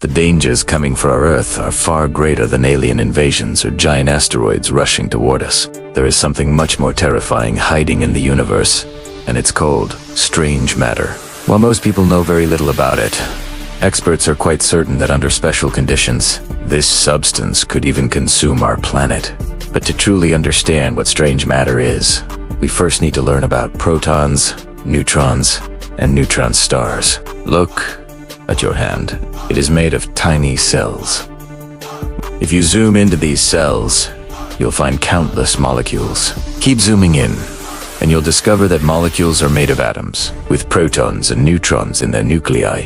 The dangers coming for our Earth are far greater than alien invasions or giant asteroids rushing toward us. There is something much more terrifying hiding in the universe, and it's called strange matter. While most people know very little about it, experts are quite certain that under special conditions, this substance could even consume our planet. But to truly understand what strange matter is, we first need to learn about protons, neutrons, and neutron stars. Look at your hand. It is made of tiny cells. If you zoom into these cells, you'll find countless molecules. Keep zooming in, and you'll discover that molecules are made of atoms, with protons and neutrons in their nuclei,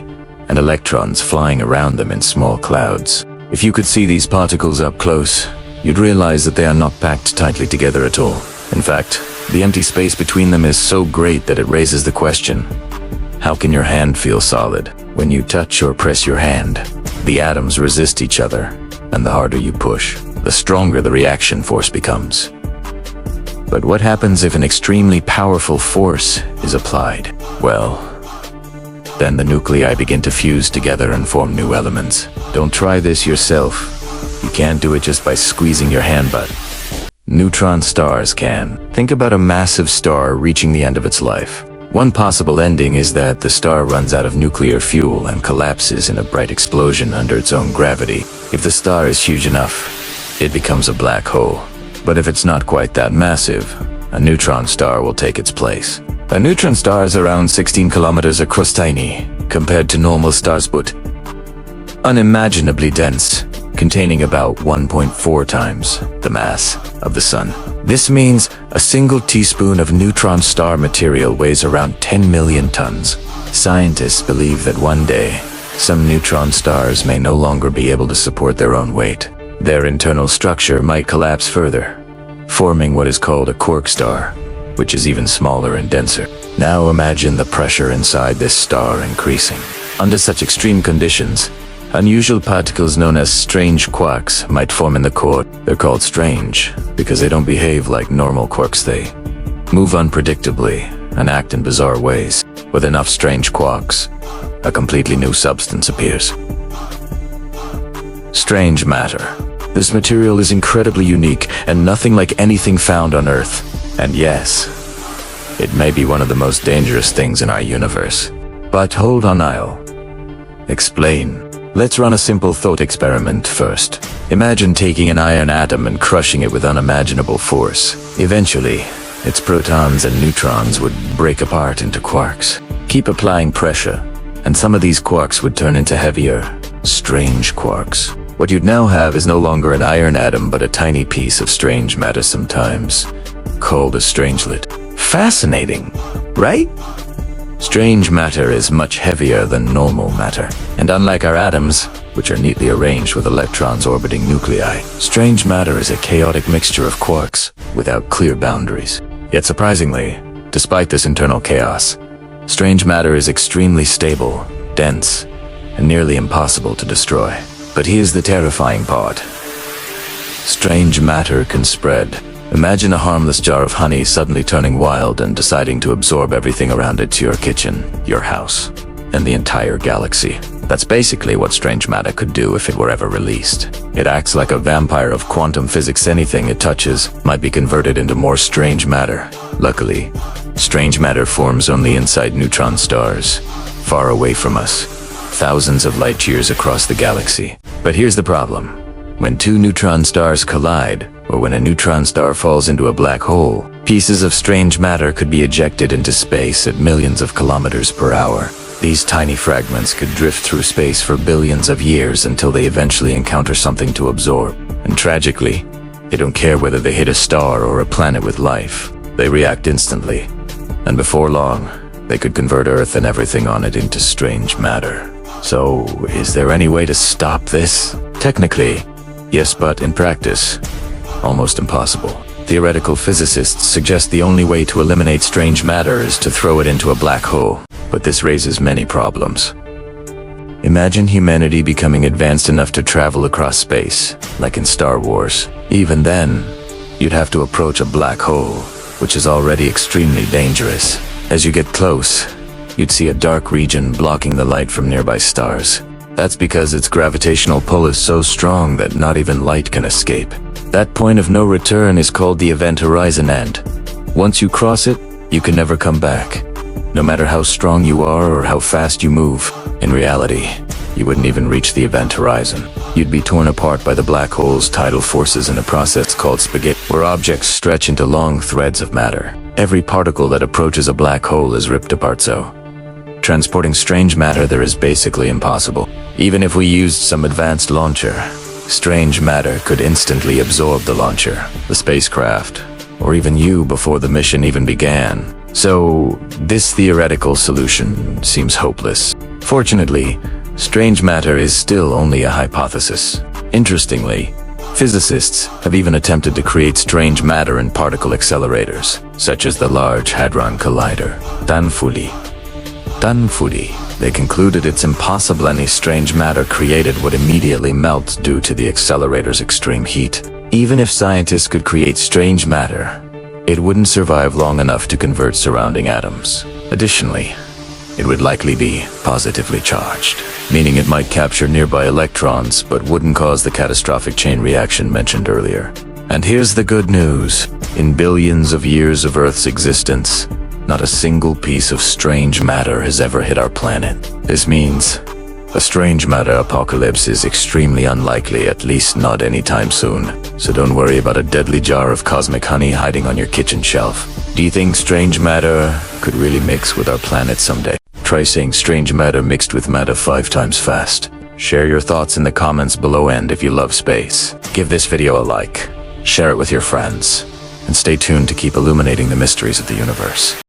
and electrons flying around them in small clouds. If you could see these particles up close, you'd realize that they are not packed tightly together at all. In fact, the empty space between them is so great that it raises the question, how can your hand feel solid? When you touch or press your hand, the atoms resist each other, and the harder you push, the stronger the reaction force becomes. But what happens if an extremely powerful force is applied? Well, then the nuclei begin to fuse together and form new elements. Don't try this yourself. You can't do it just by squeezing your hand, but neutron stars can. Think about a massive star reaching the end of its life. One possible ending is that the star runs out of nuclear fuel and collapses in a bright explosion under its own gravity. If the star is huge enough, it becomes a black hole. But if it's not quite that massive, a neutron star will take its place. A neutron star is around 16 kilometers across, tiny compared to normal stars, but unimaginably dense, containing about 1.4 times the mass of the Sun. This means a single teaspoon of neutron star material weighs around 10 million tons. Scientists believe that one day, some neutron stars may no longer be able to support their own weight. Their internal structure might collapse further, forming what is called a quark star, which is even smaller and denser. Now imagine the pressure inside this star increasing. Under such extreme conditions, unusual particles known as strange quarks might form in the core. They're called strange because they don't behave like normal quarks. They move unpredictably and act in bizarre ways. With enough strange quarks, a completely new substance appears. Strange matter. This material is incredibly unique and nothing like anything found on Earth. And yes, it may be one of the most dangerous things in our universe. But hold on, I'll explain. Let's run a simple thought experiment first. Imagine taking an iron atom and crushing it with unimaginable force. Eventually, its protons and neutrons would break apart into quarks. Keep applying pressure, and some of these quarks would turn into heavier, strange quarks. What you'd now have is no longer an iron atom, but a tiny piece of strange matter, sometimes called a strangelet. Fascinating, right? Strange matter is much heavier than normal matter, and unlike our atoms, which are neatly arranged with electrons orbiting nuclei, strange matter is a chaotic mixture of quarks without clear boundaries. Yet surprisingly, despite this internal chaos, strange matter is extremely stable, dense, and nearly impossible to destroy. But here's the terrifying part. Strange matter can spread. Imagine a harmless jar of honey suddenly turning wild and deciding to absorb everything around it to your kitchen, your house, and the entire galaxy. That's basically what strange matter could do if it were ever released. It acts like a vampire of quantum physics. Anything it touches might be converted into more strange matter. Luckily, strange matter forms only inside neutron stars, far away from us, thousands of light years across the galaxy. But here's the problem. When two neutron stars collide, or when a neutron star falls into a black hole, pieces of strange matter could be ejected into space at millions of kilometers per hour. These tiny fragments could drift through space for billions of years until they eventually encounter something to absorb. And tragically, they don't care whether they hit a star or a planet with life. They react instantly. And before long, they could convert Earth and everything on it into strange matter. So, is there any way to stop this? Technically, yes, but in practice, almost impossible. Theoretical physicists suggest the only way to eliminate strange matter is to throw it into a black hole, but this raises many problems. Imagine humanity becoming advanced enough to travel across space, like in Star Wars. Even then, you'd have to approach a black hole, which is already extremely dangerous. As you get close, you'd see a dark region blocking the light from nearby stars. That's because its gravitational pull is so strong that not even light can escape. That point of no return is called the event horizon, and once you cross it, you can never come back. No matter how strong you are or how fast you move, in reality, you wouldn't even reach the event horizon. You'd be torn apart by the black hole's tidal forces in a process called spaghetti, where objects stretch into long threads of matter. Every particle that approaches a black hole is ripped apart, so transporting strange matter there is basically impossible. Even if we used some advanced launcher, strange matter could instantly absorb the launcher, the spacecraft, or even you before the mission even began. So, this theoretical solution seems hopeless. Fortunately, strange matter is still only a hypothesis. Interestingly, physicists have even attempted to create strange matter in particle accelerators, such as the Large Hadron Collider, TANFULI. They concluded it's impossible any strange matter created would immediately melt due to the accelerator's extreme heat. Even if scientists could create strange matter, it wouldn't survive long enough to convert surrounding atoms. Additionally, it would likely be positively charged, meaning it might capture nearby electrons but wouldn't cause the catastrophic chain reaction mentioned earlier. And here's the good news. In billions of years of Earth's existence, not a single piece of strange matter has ever hit our planet. This means a strange matter apocalypse is extremely unlikely, at least not anytime soon. So don't worry about a deadly jar of cosmic honey hiding on your kitchen shelf. Do you think strange matter could really mix with our planet someday? Try saying strange matter mixed with matter 5 times fast. Share your thoughts in the comments below, and if you love space, give this video a like, share it with your friends, and stay tuned to keep illuminating the mysteries of the universe.